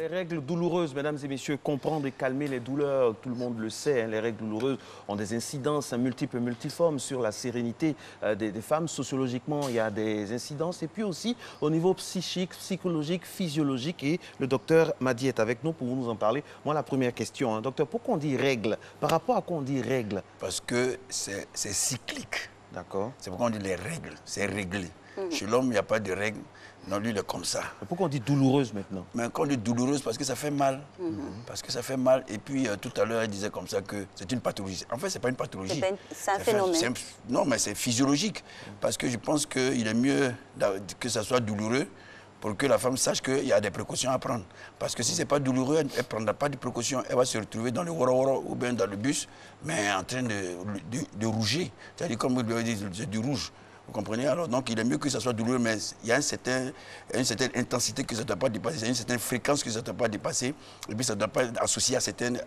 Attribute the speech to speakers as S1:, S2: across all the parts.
S1: Les règles douloureuses, mesdames et messieurs, comprendre et calmer les douleurs, tout le monde le sait, hein, les règles douloureuses ont des incidences multiples et multiformes sur la sérénité des femmes. Sociologiquement, il y a des incidences et puis aussi au niveau psychique, psychologique, physiologique. Et le docteur Madi est avec nous pour nous en parler. Moi, la première question, hein, docteur, pourquoi on dit règles? Par rapport à quoi on dit règles?
S2: Parce que c'est cyclique.
S1: D'accord.
S2: C'est pourquoi on dit les règles, c'est réglé. Chez l'homme, il n'y a pas de règles. Non, lui, il est comme ça.
S1: Mais pourquoi on dit douloureuse maintenant?
S2: Mais quand on dit douloureuse, parce que ça fait mal. Parce que ça fait mal. Et puis, tout à l'heure, elle disait comme ça que c'est une pathologie. En fait, ce n'est pas une pathologie.
S3: C'est un phénomène.
S2: Non, mais c'est physiologique. Parce que je pense qu'il est mieux que ça soit douloureux pour que la femme sache qu'il y a des précautions à prendre. Parce que si ce n'est pas douloureux, elle ne prendra pas de précautions. Elle va se retrouver dans le woro ou bien dans le bus, mais en train de rougir. C'est-à-dire, comme vous lui avez dit, c'est du rouge. Vous comprenez? Alors, donc, il est mieux que ça soit douloureux, mais il y a une certaine intensité que ça ne doit pas dépasser, il y a une certaine fréquence que ça ne doit pas dépasser, et puis ça ne doit pas être associé à certaines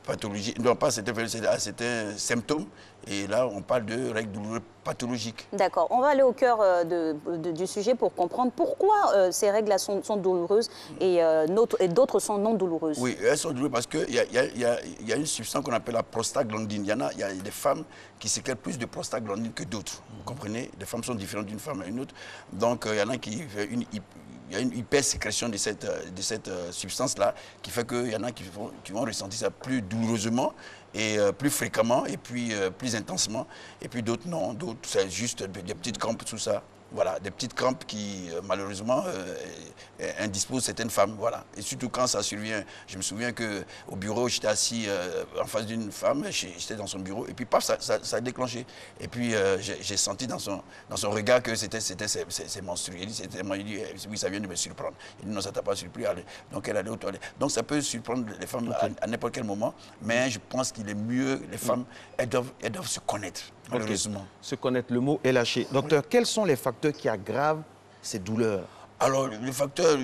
S2: pathologies, non pas à certains symptômes. Et là, on parle de règles douloureuses pathologiques.
S3: D'accord. On va aller au cœur du sujet pour comprendre pourquoi ces règles-là sont douloureuses et d'autres sont non douloureuses.
S2: Oui, elles sont douloureuses parce qu'il y a une substance qu'on appelle la prostaglandine. Il y a des femmes qui sécrètent plus de prostaglandine que d'autres. Vous comprenez? Les femmes sont différentes d'une femme à une autre. Donc, il y en a qui il y a une hypersécrétion de cette substance-là qui fait qu'il y en a qui vont ressentir ça plus douloureusement et plus fréquemment et puis plus intensement. Et puis d'autres non, d'autres c'est juste des petites crampes, tout ça. Voilà, des petites crampes qui, malheureusement, indisposent certaines femmes. Voilà. Et surtout quand ça survient. Je me souviens qu'au bureau, j'étais assis en face d'une femme, j'étais dans son bureau, et puis paf, ça a déclenché. Et puis j'ai senti dans son regard que c'était ses menstrues. Il dit, oui, ça vient de me surprendre. Il dit, non, ça ne t'a pas surpris. Allez. Donc elle allait aux toilettes. Donc ça peut surprendre les femmes à n'importe quel moment, mais je pense qu'il est mieux, les femmes, elles doivent se connaître. Malheureusement.
S1: Se connaître, le mot est lâché. Docteur, quels sont les facteurs qui aggravent ces douleurs?
S2: Alors, le facteur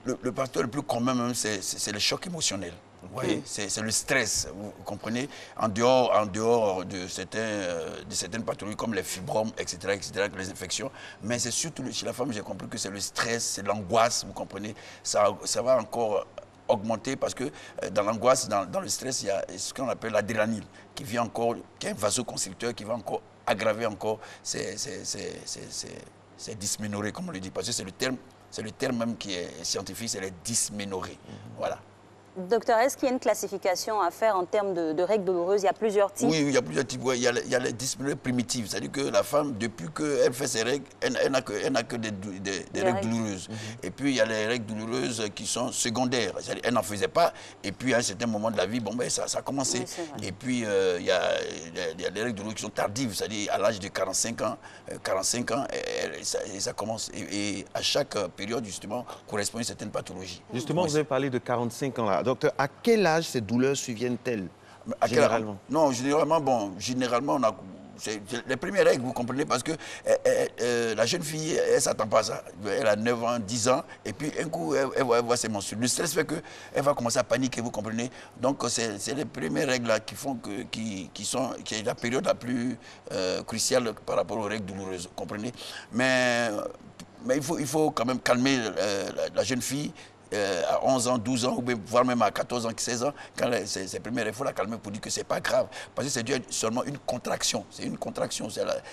S2: le plus commun, même, c'est le choc émotionnel. Vous voyez, c'est le stress, vous comprenez? En dehors de certaines pathologies comme les fibromes, etc., les infections. Mais c'est surtout chez la femme, j'ai compris que c'est le stress, c'est l'angoisse, vous comprenez? Ça va encore augmenter parce que dans l'angoisse, dans le stress, il y a ce qu'on appelle l'adrénaline qui est un vasoconstricteur qui va encore aggraver encore ces dysménorrhées, comme on le dit, parce que c'est le terme même qui est scientifique, c'est les dysménorrhées. Voilà.
S3: Docteur, est-ce qu'il y a une classification à faire en termes de règles douloureuses? Il y a plusieurs types.
S2: Oui, il y a plusieurs types. Ouais, il y a les dysménorrhées primitives, c'est-à-dire que la femme, depuis qu'elle fait ses règles, elle n'a que des règles douloureuses. Et puis, il y a les règles douloureuses qui sont secondaires, c'est-à-dire qu'elle n'en faisait pas, et puis à un certain moment de la vie, bon, ben, ça a commencé. Oui, et puis, il y a les règles douloureuses qui sont tardives, c'est-à-dire à l'âge de 45 ans, et ça commence. Et à chaque période, justement, correspond à une certaine pathologie.
S1: Justement, vous avez parlé de 45 ans là. Docteur, à quel âge ces douleurs surviennent-elles généralement?
S2: Non, généralement, on a... les premières règles, vous comprenez, parce que la jeune fille, elle ne s'attend pas à ça. Elle a 9 ans, 10 ans, et puis un coup, elle voit ses menstrues. Le stress fait qu'elle va commencer à paniquer, vous comprenez. Donc, c'est les premières règles là qui font qui est la période la plus cruciale par rapport aux règles douloureuses, vous comprenez. Mais il faut quand même calmer la jeune fille. À 11 ans, 12 ans, ou voire même à 14 ans, 16 ans, quand c'est première, il faut la calmer pour dire que ce n'est pas grave. Parce que c'est dû à seulement une contraction. C'est une contraction.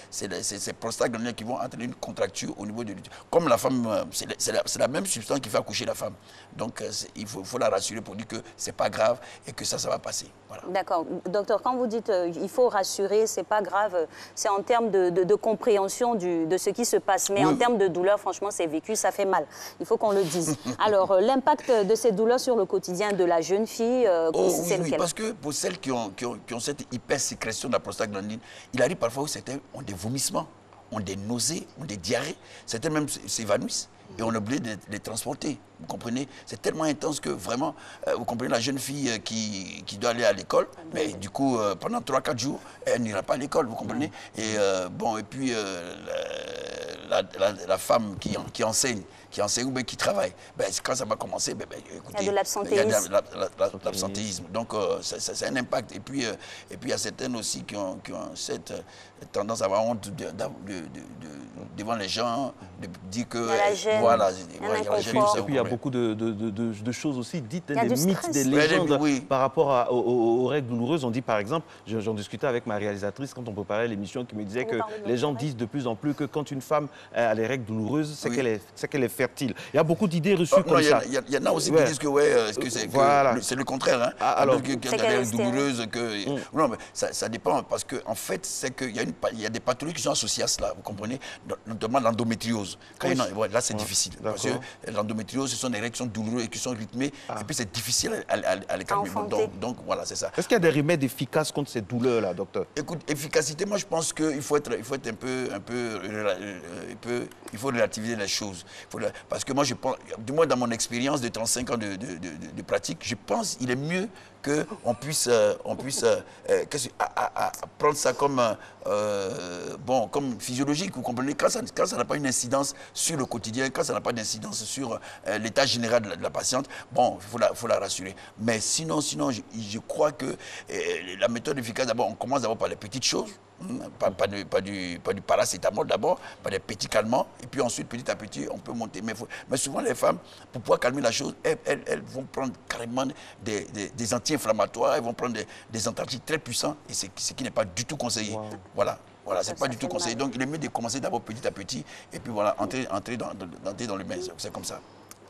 S2: C'est ces prostaglandines qui vont entraîner une contracture au niveau de... Comme la femme, c'est la même substance qui fait accoucher la femme. Donc, il faut la rassurer pour dire que ce n'est pas grave et que ça va passer. Voilà.
S3: D'accord. Docteur, quand vous dites il faut rassurer, ce n'est pas grave, c'est en termes de compréhension de ce qui se passe. Mais en termes de douleur, franchement, c'est vécu, ça fait mal. Il faut qu'on le dise. Alors, l'impact de ces douleurs sur le quotidien de la jeune fille, c'est lequel?
S2: Parce que pour celles qui ont cette hypersécrétion de la prostaglandine, il arrive parfois où certains ont des vomissements, ont des nausées, ont des diarrhées, certains même s'évanouissent et on est obligé de les transporter. Vous comprenez? C'est tellement intense que vraiment, vous comprenez, la jeune fille qui doit aller à l'école, mais du coup, pendant 3-4 jours, elle n'ira pas à l'école, vous comprenez? Et bon, et puis la femme qui enseigne ou bien qui travaille, ben, quand ça va commencer, écoutez,
S3: il y a de l'absentéisme.
S2: L'absentéisme. Donc, c'est un impact. Et puis, il y a certaines aussi qui ont cette tendance à avoir honte devant les gens, de dire que...
S3: Il y a la gêne,
S2: voilà,
S3: il y a
S2: ouais, il y a la gêne,
S3: l'inconfort.
S2: ça,
S1: Et puis il y a
S2: vous
S1: beaucoup de choses aussi dites,
S3: Il y a
S1: des
S3: du
S1: mythes,
S3: stress.
S1: des légendes
S2: Oui.
S1: par rapport aux règles douloureuses. On dit par exemple, j'en discutais avec ma réalisatrice quand on préparait l'émission, qui me disait
S3: Vous
S1: que
S3: parlez de
S1: les gens
S3: votre
S1: disent de plus en plus que quand une femme a les règles douloureuses, c'est
S2: Oui.
S1: qu'elle est fertile. Il y a beaucoup d'idées reçues
S2: Oh,
S1: comme
S2: non,
S1: ça.
S2: il y en a aussi
S1: Ouais.
S2: qui disent que, ouais, que c'est
S1: Voilà.
S2: le contraire. Hein.
S1: Ah, alors,
S2: que
S3: c'est
S2: des règles
S3: qu'elle est
S2: douloureuses. Non, mais ça dépend parce qu'en fait, c'est qu'il y a des pathologies qui sont associées à cela, vous comprenez, notamment l'endométriose. Ouais, là, c'est difficile. Parce que l'endométriose, ce sont des règles qui sont douloureuses et qui sont rythmées. Et puis, c'est difficile à les calmer. Donc, voilà, c'est ça.
S1: Est-ce qu'il y a des remèdes efficaces contre ces douleurs-là, docteur?
S2: Écoute, efficacité, moi je pense qu'il faut être il faut relativiser les choses. Parce que moi je pense, du moins dans mon expérience de 35 ans de pratique, je pense qu'il est mieux qu'on puisse, prendre ça comme, comme physiologique, vous comprenez, quand ça n'a pas une incidence sur le quotidien, quand ça n'a pas d'incidence sur l'état général de la patiente, bon, il faut la rassurer. Mais sinon je crois que la méthode efficace, d'abord, on commence d'abord par les petites choses, pas du paracétamol d'abord, pas des petits calmants, et puis ensuite, petit à petit, on peut monter. Mais souvent, les femmes, pour pouvoir calmer la chose, elles vont prendre carrément des anti-inflammatoires, elles vont prendre des antalgiques très puissants, et ce qui n'est pas du tout conseillé. Wow. Voilà, c'est pas du tout conseillé. Donc, il est mieux de commencer d'abord petit à petit, et puis voilà, entrer dans le bain. C'est comme ça.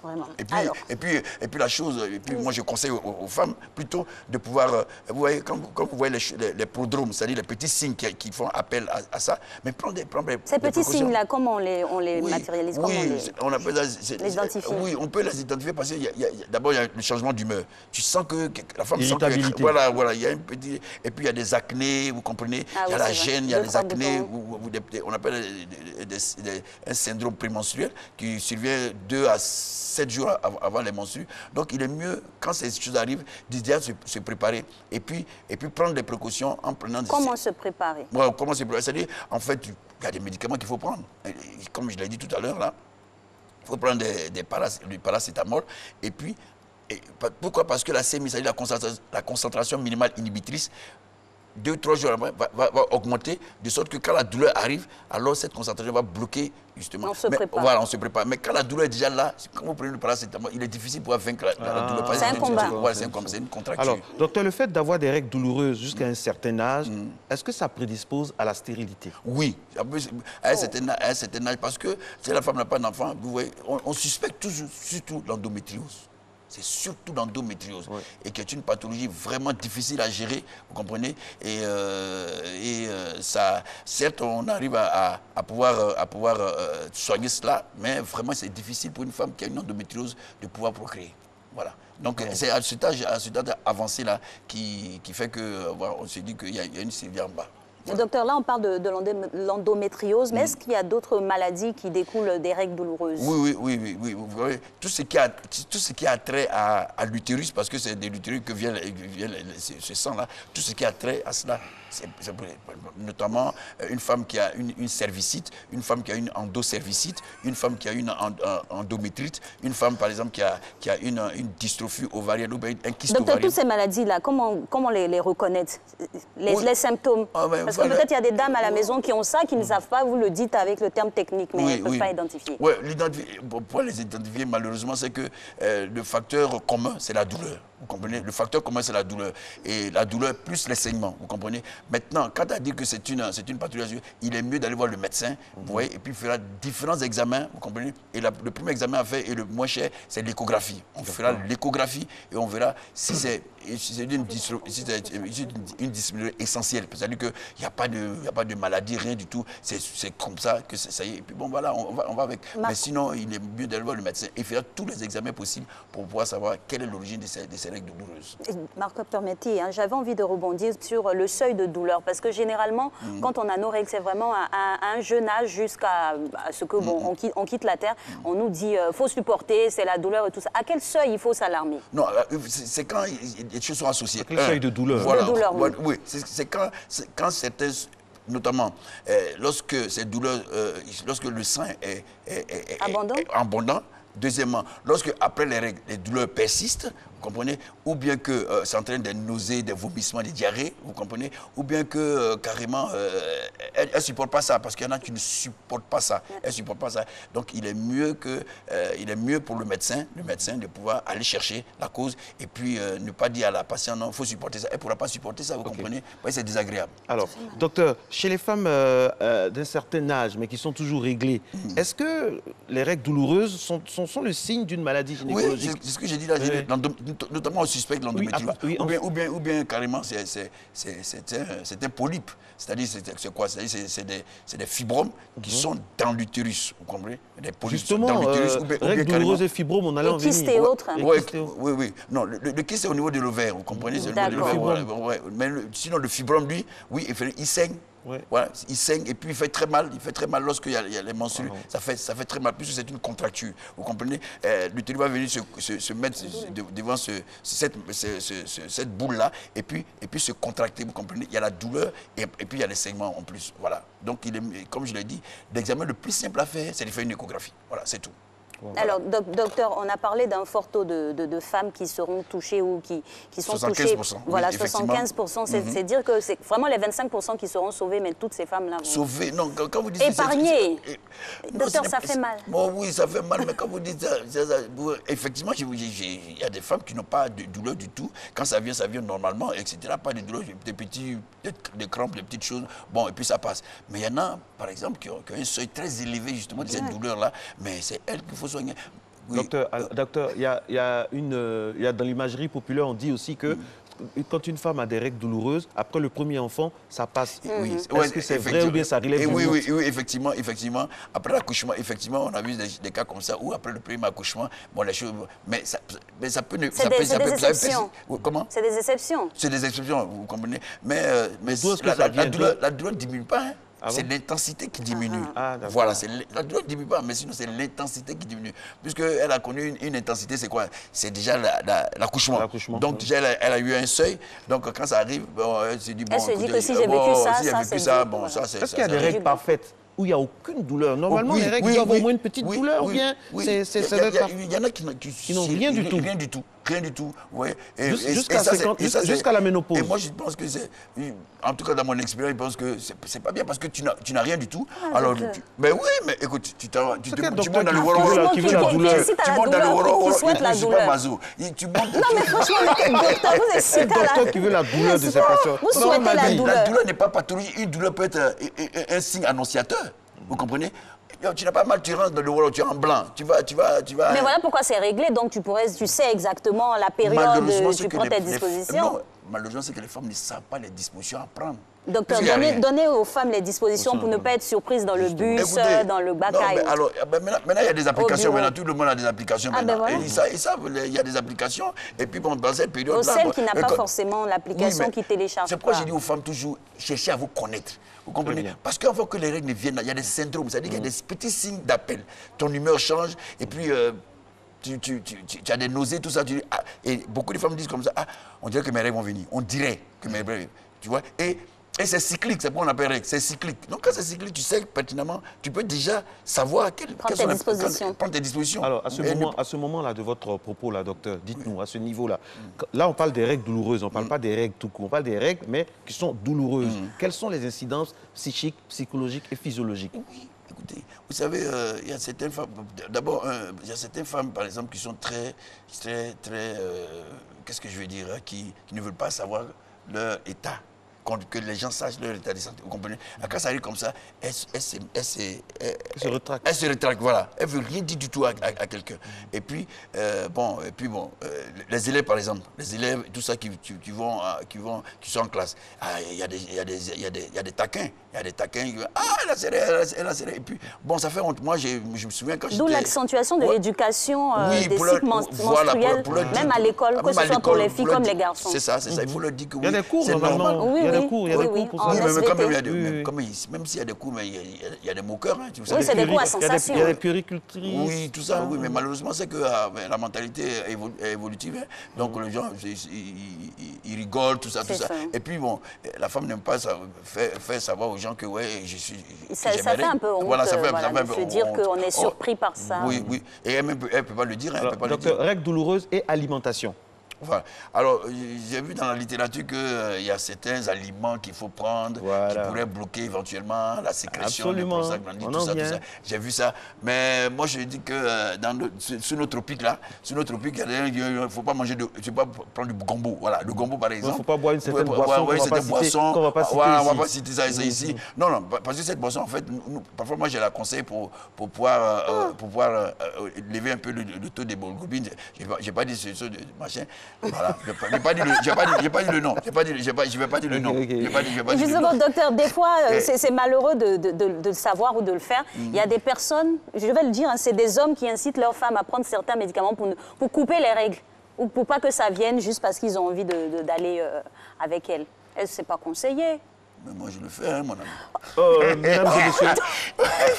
S3: Vraiment.
S2: Et puis la chose, moi je conseille aux femmes plutôt de pouvoir, vous voyez, quand vous voyez les prodromes, c'est-à-dire les petits signes qui font appel à ça, mais prendre
S3: ces petits signes-là, comment on les matérialise, comment
S2: on appelle
S3: les identifier?
S2: Oui, on peut les identifier parce que d'abord il y a le changement d'humeur. Tu sens que la femme sent que, voilà, il y a un petit, et puis il y a des acnés, vous comprenez, il y a la gêne, il y a des acnés, on appelle un syndrome prémenstruel qui survient 2 à 7 jours avant les menstrues. Donc, il est mieux, quand ces choses arrivent, déjà se préparer. Et puis prendre des précautions en prenant des...
S3: Comment se préparer?
S2: Ouais, comment se préparer? C'est-à-dire, en fait, il y a des médicaments qu'il faut prendre. Et, comme je l'ai dit tout à l'heure, là, il faut prendre du paracétamol. Et puis, pourquoi? Parce que la CMI, c'est-à-dire la concentration minimale inhibitrice, 2-3 jours après, va augmenter, de sorte que quand la douleur arrive, alors cette concentration va bloquer justement.
S3: On se prépare.
S2: Voilà, on se prépare. Mais quand la douleur est déjà là, quand vous prenez le paracétamol, il est difficile pour vaincre la douleur.
S3: C'est un combat.
S2: Voilà, c'est une contracture.
S1: Alors, docteur, le fait d'avoir des règles douloureuses jusqu'à un certain âge, est-ce que ça prédispose à la stérilité?
S2: Oui, à un certain âge, parce que si la femme n'a pas d'enfant, vous voyez, on suspecte toujours, surtout l'endométriose. C'est surtout l'endométriose, et qui est une pathologie vraiment difficile à gérer, vous comprenez. Et ça, certes, on arrive à pouvoir soigner cela, mais vraiment, c'est difficile pour une femme qui a une endométriose de pouvoir procréer. Voilà. Donc, c'est à cet âge avancé là qui fait que on se dit qu'il y a une sévère en bas.
S3: Voilà. Docteur, là, on parle de l'endométriose, mais est-ce qu'il y a d'autres maladies qui découlent des règles douloureuses?
S2: Oui. Vous voyez, tout ce qui a trait à l'utérus, parce que c'est de l'utérus que vient ce sang-là, tout ce qui a trait à cela, c'est notamment une femme qui a une cervicite, une femme qui a une endocervicite, une femme qui a une endométrite, une femme, par exemple, qui a une dystrophie ovarienne ou un kyste ovarien.
S3: Docteur, toutes ces maladies-là, comment les reconnaître? Les symptômes? Parce que peut-être il y a des dames à la maison qui ont ça, qui ne savent pas, vous le dites avec le terme technique, mais elles ne peuvent pas identifier.
S2: Oui, pour les identifier, malheureusement, c'est que le facteur commun, c'est la douleur. Vous comprenez? Le facteur commun, c'est la douleur. Et la douleur plus les saignements, vous comprenez? Maintenant, quand on dit que c'est une pathologie, il est mieux d'aller voir le médecin, vous voyez, et puis il fera différents examens, vous comprenez? Et le premier examen à faire, et le moins cher, c'est l'échographie. On fera l'échographie et on verra si c'est une dysménorrhée essentielle. C'est-à-dire qu'il n'y a pas de maladie, rien du tout. C'est comme ça que ça y est. Et puis bon, voilà, on va avec. Mais sinon, il est mieux d'aller voir le médecin et faire tous les examens possibles pour pouvoir savoir quelle est l'origine de ces règles douloureuses.
S3: Marc, permettez, j'avais envie de rebondir sur le seuil de douleur, parce que généralement, quand on a nos règles, c'est vraiment à un jeune âge jusqu'à ce que on quitte la Terre. On nous dit faut supporter, c'est la douleur et tout ça. À quel seuil il faut s'alarmer?
S2: Non, c'est quand les choses sont associées.
S1: Quel seuil de douleur?
S2: Voilà,
S3: de douleur,
S2: oui. C'est quand certaines, notamment lorsque ces douleurs, lorsque le sang est abondant. Deuxièmement, lorsque après les règles, les douleurs persistent, vous comprenez? Ou bien que ça entraîne des nausées, des vomissements, des diarrhées, vous comprenez? Ou bien que carrément, elle ne supporte pas ça, parce qu'il y en a qui ne supportent pas ça. Elle ne supporte pas ça. Donc il est mieux pour le médecin de pouvoir aller chercher la cause et puis ne pas dire à la patiente, non, il faut supporter ça. Elle ne pourra pas supporter ça, vous comprenez? Oui, c'est désagréable.
S1: Alors, docteur, chez les femmes d'un certain âge, mais qui sont toujours réglées, est-ce que les règles douloureuses sont le signe d'une maladie gynécologique?
S2: Oui, c'est ce que j'ai dit là, notamment au suspect de l'endométriose. Ou bien carrément, c'est un polype. C'est-à-dire, c'est quoi? C'est des fibromes qui sont dans l'utérus, vous comprenez? Des polypes
S1: justement,
S2: dans l'utérus.
S1: règles douloureuses et fibromes, on allait en venir.
S3: Kyste et autres.
S2: Oui. Non, le kyste, c'est au niveau de l'ovaire, vous comprenez? C'est au niveau de l'ovaire. Ouais. Mais sinon, le fibrome, lui, oui, il saigne. Ouais. Voilà, il saigne et puis il fait très mal. Il fait très mal lorsqu'il y a les menstrues. Ça fait très mal, puisque c'est une contracture. Vous comprenez? L'utérus va venir se mettre devant cette boule-là et puis se contracter. Vous comprenez? Il y a la douleur et puis il y a les saignements en plus. Voilà. Donc, comme je l'ai dit, l'examen le plus simple à faire, c'est de faire une échographie. Voilà, c'est tout.
S3: Voilà. Alors, docteur, on a parlé d'un fort taux de femmes qui seront touchées ou qui sont
S2: 75%,
S3: touchées. Voilà,
S2: oui,
S3: 75%. C'est dire que c'est vraiment les 25% qui seront sauvés, mais toutes ces femmes-là vont...
S2: Sauvées, non, quand vous dites...
S3: Épargnées. Docteur,
S2: non,
S3: ça fait mal.
S2: Bon, oui, ça fait mal, mais quand vous dites ça, effectivement, il y a des femmes qui n'ont pas de douleur du tout. Quand ça vient normalement, etc. Pas de douleur, des crampes, des petites choses. Bon, et puis ça passe. Mais il y en a, par exemple, qui ont un seuil très élevé, justement, de cette douleur-là. Mais c'est elle qu'il faut soigner. Oui.
S1: Docteur, il y a dans l'imagerie populaire, on dit aussi que quand une femme a des règles douloureuses, après le premier enfant, ça passe.
S2: Oui.
S1: Est-ce que c'est vrai ou bien ça relève du mythe?
S2: Oui, effectivement. Après l'accouchement, effectivement, on a vu des cas comme ça où après le premier accouchement, bon, les choses... Mais ça peut...
S3: C'est des exceptions.
S2: Comment?
S3: C'est des exceptions.
S2: C'est des exceptions, vous comprenez. Mais la douleur ne diminue pas, hein.
S1: Ah bon?
S2: C'est l'intensité qui diminue.
S1: Voilà,
S2: la douleur ne diminue pas, mais sinon c'est l'intensité qui diminue. Puisqu'elle a connu une intensité, c'est quoi? C'est déjà l'accouchement. Donc déjà, elle a eu un seuil. Donc quand ça arrive, elle se dit, bon,
S3: elle se dit que si j'ai vécu ça,
S2: c'est...
S1: Est-ce qu'il y a des règles parfaites où il n'y a aucune douleur? Normalement, les règles doivent avoir au moins une petite douleur, ou bien
S2: il y en a qui
S1: n'ont rien du tout.
S2: Rien du tout, ouais.
S1: Jusqu'à la ménopause.
S2: Et moi, je pense que c'est... En tout cas, dans mon expérience, je pense que c'est pas bien parce que tu n'as rien du tout. Alors, mais oui, mais écoute, tu montes dans le woro.
S3: Tu montes dans le woro,
S2: je ne suis pas maso. Non,
S3: mais franchement, docteur, vous êtes si
S1: docteur qui veut la douleur de ses patients.
S3: Vous souhaitez la douleur.
S2: La douleur n'est pas pathologique. Une douleur peut être un signe annonciateur. Vous comprenez? Tu n'as pas mal, tu rentres dans le woro, tu es en blanc. Tu vas.
S3: Mais voilà pourquoi c'est réglé. Donc tu sais exactement la période où tu prends tes dispositions.
S2: Non, malheureusement, c'est que les femmes ne savent pas les dispositions à prendre.
S3: Docteur, donnez aux femmes les dispositions pour ne pas être surprises dans le bus, dans le bacaille.
S2: Alors, maintenant, il y a des applications. Maintenant, tout le monde a des applications. Ils savent, il y a des applications. Et puis, bon, dans cette période-là...
S3: Celle qui n'a pas forcément l'application qui télécharge.
S2: C'est pourquoi j'ai dit aux femmes toujours, cherchez à vous connaître. Vous comprenez? Parce qu'avant que les règles ne viennent, il y a des syndromes. C'est-à-dire qu'il y a des petits signes d'appel. Ton humeur change et puis... Tu as des nausées, tout ça. Et beaucoup de femmes disent comme ça, on dirait que mes règles vont venir. On dirait que mes règles... Tu vois? Et c'est cyclique, c'est pour qu'on appelle règle, c'est cyclique. Donc quand c'est cyclique, tu sais pertinemment, tu peux déjà savoir prendre tes dispositions.
S1: Alors à ce moment-là de votre propos, là, docteur, dites-nous, à ce niveau-là, là on parle des règles douloureuses, on ne parle pas des règles tout court, on parle des règles, mais qui sont douloureuses. Quelles sont les incidences psychiques, psychologiques et physiologiques?
S2: Oui, écoutez, vous savez, il y a certaines femmes, d'abord, il y a certaines femmes, par exemple, qui sont très qu'est-ce que je veux dire, qui ne veulent pas savoir leur état. Que les gens sachent leur état de santé. Vous comprenez? Quand ça arrive comme ça, elle se rétracte. Elle se rétracte, voilà. Elle ne veut rien dire du tout à quelqu'un. Et puis, les élèves, par exemple, les élèves, tout ça qui sont en classe, il y a des taquins. Il y a des taquins qui disent, elle a serré. Et puis, bon, ça fait honte. Moi, je me souviens quand j'étais...
S3: D'où l'accentuation de l'éducation des cycles menstruels, même à l'école, que ce soit pour les filles comme les garçons.
S2: C'est ça. Il faut leur dire que oui.
S1: Il y a des cours, normalement.
S3: Oui,
S1: il y a des cours pour ça.
S2: Même s'il y a des cours, mais il y a des moqueurs. Hein,
S3: oui, c'est des cours à sensation.
S1: Il y a des puéricultrices.
S2: Oui, tout ça, oui, mais malheureusement, c'est que la mentalité est évolutive. Hein, donc, les gens, ils rigolent, tout ça. Et puis, bon, la femme n'aime pas faire savoir aux gens que, ouais, je suis...
S3: Ça fait un peu honte, de se dire qu'on est surpris par ça.
S2: Oui. Et elle ne peut pas le dire.
S1: Docteur, règles douloureuses et alimentation.
S2: Voilà. Alors, j'ai vu dans la littérature qu'il y a certains aliments qu'il faut prendre, qui pourraient bloquer éventuellement la sécrétion des prostaglandines, tout ça. J'ai vu ça. Mais moi, je dis que sur nos tropiques, là, il ne faut pas manger il faut pas prendre du gombo. Voilà, le gombo, par exemple.
S1: Il ne faut pas boire une certaine boisson qu'on ne va pas citer
S2: ici. On va pas citer ça ici. Non, parce que cette boisson, en fait, parfois, moi, je la conseille pour pouvoir lever un peu le taux d'hémoglobine. Je n'ai pas dit ce machin. Voilà. Je n'ai pas dit le nom. Je ne vais pas dire le nom.
S3: Justement, docteur, des fois, c'est malheureux de le savoir ou de le faire. Il y a des personnes, je vais le dire, c'est des hommes qui incitent leurs femmes à prendre certains médicaments pour couper les règles ou pour pas que ça vienne juste parce qu'ils ont envie d'aller avec elles. Ce n'est pas conseillé.
S2: Mais moi, je le fais, hein, mon ami.
S1: Mesdames et messieurs,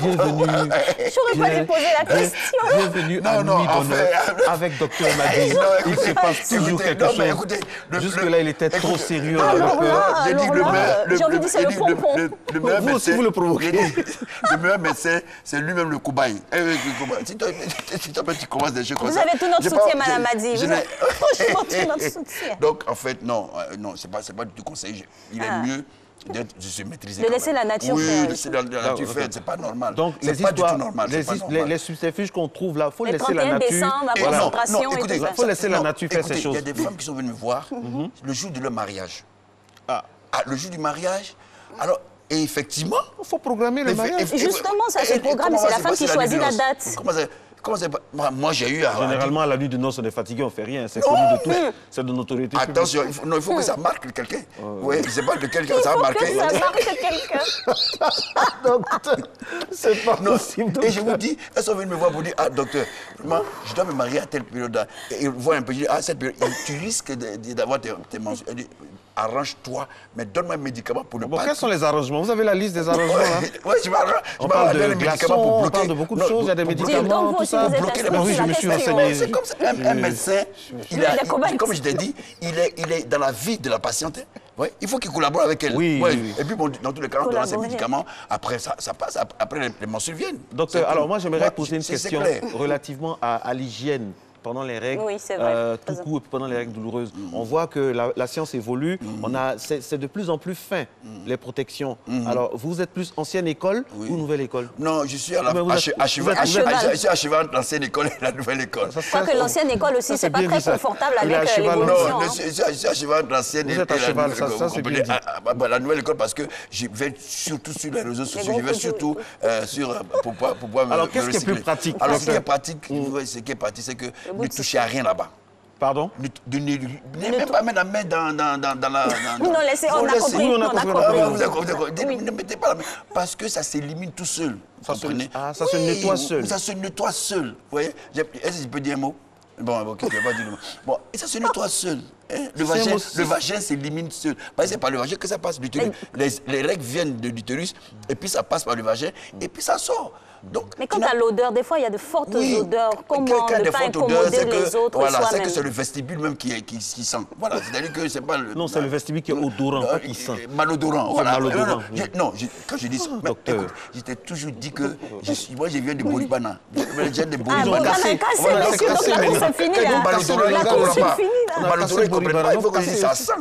S1: bienvenue.
S3: J'aurais pas dû poser la question.
S1: Bienvenue à Nuit d'honneur avec Dr Madi. Il se passe toujours quelque chose. Jusque-là, il était trop sérieux.
S3: J'ai envie de dire, c'est le pompon.
S2: Le meilleur
S1: médecin, vous le provoquez.
S2: Le meilleur médecin, c'est lui-même le cobaye. Si toi, tu commences des choses comme ça.
S3: Vous avez tout notre soutien, Madame Madi. Franchement, tout notre soutien.
S2: Donc, en fait, non, c'est pas du tout conseillé. Il est mieux de se maîtriser.
S3: De laisser la nature faire.
S2: Oui, laisser la nature faire, c'est pas normal.
S1: Donc, les histoires, les subterfuges qu'on trouve là, il faut laisser la nature.
S3: Décembre, la concentration et tout ça.
S1: Il faut laisser la nature faire ses choses.
S2: Il y a des femmes qui sont venues me voir le jour de leur mariage. Le jour du mariage, alors, et effectivement...
S1: Il faut programmer le mariage.
S3: Justement, ça se programme, c'est la femme qui choisit la date.
S2: Comment c'est pas... Moi, j'ai eu...
S1: Généralement, à la nuit de noces, on est fatigué, on ne fait rien. C'est connu de tous. C'est de notoriété publique.
S2: Attention, il faut que ça marque quelqu'un. Oui, je ne sais pas de quelqu'un, ça va marquer.
S3: Il faut que ça marque quelqu'un.
S1: Docteur, c'est pas possible.
S2: Et je vous dis, elles sont venues me voir pour dire, ah, docteur, vraiment, je dois me marier à telle période. Et ils voient un peu, je dis, ah, cette période, tu risques d'avoir tes mentions. Elle dit, arrange-toi, mais donne-moi un médicament pour ne pas...
S1: Quels sont les arrangements? Vous avez la liste des arrangements, là?
S2: Oui, je m'arrange.
S1: On parle de glaçons, on parle de beaucoup de choses, il y a des médicaments, tout ça. Oui, je me suis renseigné.
S2: C'est comme ça. Un médecin, comme je t'ai dit, il est dans la vie de la patiente. Ouais, il faut qu'il collabore avec elle.
S1: Oui.
S2: Et puis, bon, dans tous les cas, on donne ces médicaments. Après, ça passe. Après, les menstrues viennent.
S1: Docteur, alors moi, j'aimerais poser une question relativement à l'hygiène pendant les règles, tout court, et pendant les règles douloureuses. On voit que la science évolue, c'est de plus en plus fin, les protections. Alors, vous êtes plus ancienne école ou nouvelle école?
S2: Non, je suis à cheval entre l'ancienne école et la nouvelle école.
S3: Je crois que l'ancienne école aussi, c'est pas très confortable avec l'évolution.
S2: Non, je suis à cheval entre l'ancienne et la nouvelle école.
S1: Ça, c'est bien dit.
S2: La nouvelle école, parce que je vais surtout sur les réseaux sociaux, je vais surtout pour pouvoir me...
S1: Alors, qu'est-ce qui est plus pratique?
S2: Alors, ce qui est pratique, c'est que ne touchez à rien là-bas.
S1: Pardon?
S2: Ne même pas mettre la main dans la...
S3: Non, laissez, on a compris.
S2: Ne mettez pas la main, parce que ça s'élimine tout seul.
S1: Ça se nettoie seul.
S2: Ça se nettoie seul. Vous voyez? Est-ce que je peux dire un mot? Bon, ok, je ne vais pas dire le mot. Bon, et ça se nettoie seul. Le vagin s'élimine seul. Parce que c'est par le vagin que ça passe. Les règles viennent de l'utérus, et puis ça passe par le vagin, et puis ça sort. Donc,
S3: mais quant à l'odeur, des fois, il y a de fortes odeurs. Comment ne pas incommoder les autres?
S2: Voilà, c'est que c'est le vestibule même qui sent. Voilà, c'est-à-dire que c'est pas le...
S1: Non, c'est le vestibule qui est odorant, pas qui sent.
S2: Malodorant, voilà.
S1: Non,
S2: quand je dis ça, écoute, je t'ai toujours dit que moi, je viens de Boribana. Je viens de Boribana.
S3: C'est fini, là.
S2: Malodorant, ils comprennent pas. Il faut que si ça sent,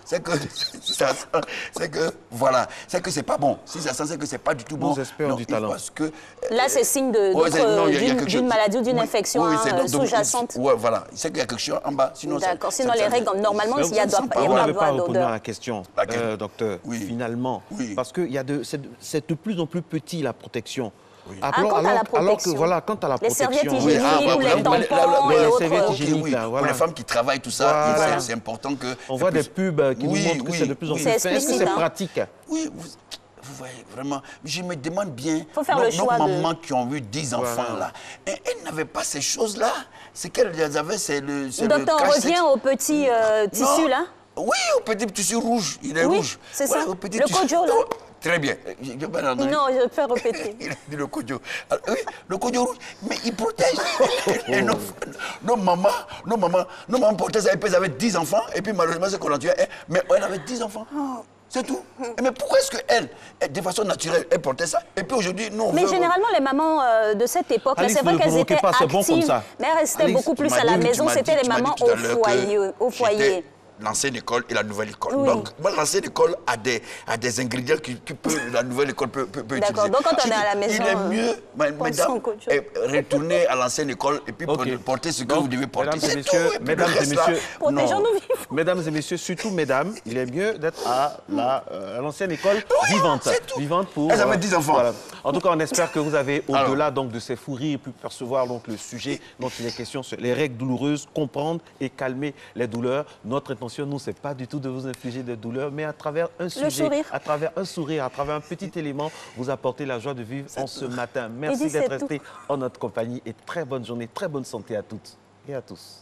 S2: c'est que, voilà, c'est que c'est pas bon. Si ça sent, c'est que c'est pas du tout bon.
S1: Nous espérons du talent.
S3: Là, c'est signe d'une maladie ou d'une infection sous-jacente.
S2: Oui, voilà. C'est qu'il y a quelque chose en bas.
S3: D'accord. Sinon, les règles, normalement, il y a
S1: pas répondu à la question, docteur, finalement. Parce que c'est de plus en plus petit, la protection.
S3: Quant à la protection.
S1: Quant à la protection.
S3: Les serviettes hygiéniques, les tampons et autres.
S1: Serviettes hygiéniques,
S2: pour les femmes qui travaillent, tout ça, c'est important que...
S1: On voit des pubs qui nous montrent que c'est de plus en plus fin. Est-ce que c'est pratique?
S2: Oui, vous voyez, vraiment, je me demande bien,
S3: nos
S2: mamans qui ont eu 10 enfants, là, elles n'avaient pas ces choses-là. C'est qu'elles avaient, c'est le...
S3: Docteur, on revient au petit tissu, là?
S2: Oui, au petit tissu rouge, il est rouge.
S3: C'est ça, le kojo, là.
S2: Très bien.
S3: Non, je peux répéter.
S2: Il a dit le kojo. Oui, le kojo rouge, mais il protège. Nos mamans protègent, elles avaient 10 enfants, et puis malheureusement, c'est qu'on a tué. Mais elle avait 10 enfants. C'est tout. Mais pourquoi est-ce qu'elle, de façon naturelle, elle portait ça? Et puis aujourd'hui, nous, on
S3: Mais
S2: veut...
S3: généralement, les mamans de cette époque,
S1: Alice,
S3: c'est vrai
S1: ne
S3: qu'elles
S1: provoquez
S3: étaient
S1: pas, c'est
S3: actives,
S1: bon comme ça.
S3: mais elles restaient
S1: Alice,
S3: beaucoup plus
S2: Tu
S3: à
S2: m'as
S3: la
S2: dit-
S3: maison.
S2: tu m'as
S3: C'était
S2: dit-
S3: les
S2: tu m'as
S3: mamans
S2: dit tout à
S3: au
S2: l'heure
S3: foyer.
S2: que
S3: Au foyer.
S2: j'étais l'ancienne école et la nouvelle école.
S3: Oui.
S2: Donc, moi, l'ancienne école a des ingrédients que la nouvelle école peut utiliser.
S3: D'accord. Donc, quand on
S2: Je
S3: est à la
S2: dis,
S3: maison,
S2: il est mieux, mesdames, retourner à l'ancienne école et puis
S1: Ok.
S2: porter ce que
S1: Donc,
S2: vous devez porter.
S1: mesdames et
S2: C'est
S1: messieurs,
S2: tout. Et puis le
S1: mesdames et
S2: reste, là,
S1: messieurs,
S3: Protégeons-nous vivants.
S1: Mesdames et messieurs, surtout mesdames, il est mieux d'être à l'ancienne école vivante.
S2: c'est tout.
S1: Vivante pour...
S2: Elles avaient 10 enfants.
S1: Voilà. En tout cas, on espère que vous avez,
S2: Alors.
S1: au-delà donc de ces fous rires, pu percevoir donc le sujet dont il est question sur les règles douloureuses, comprendre et calmer les douleurs. Notre intention, nous, c'est pas du tout de vous infliger des douleurs, mais à travers un sujet,
S3: sourire.
S1: à travers un sourire, à travers un petit élément, vous apporter la joie de vivre en ce matin. Merci
S3: Edith,
S1: d'être
S3: c'est tout.
S1: resté en notre compagnie et très bonne journée, très bonne santé à toutes et à tous.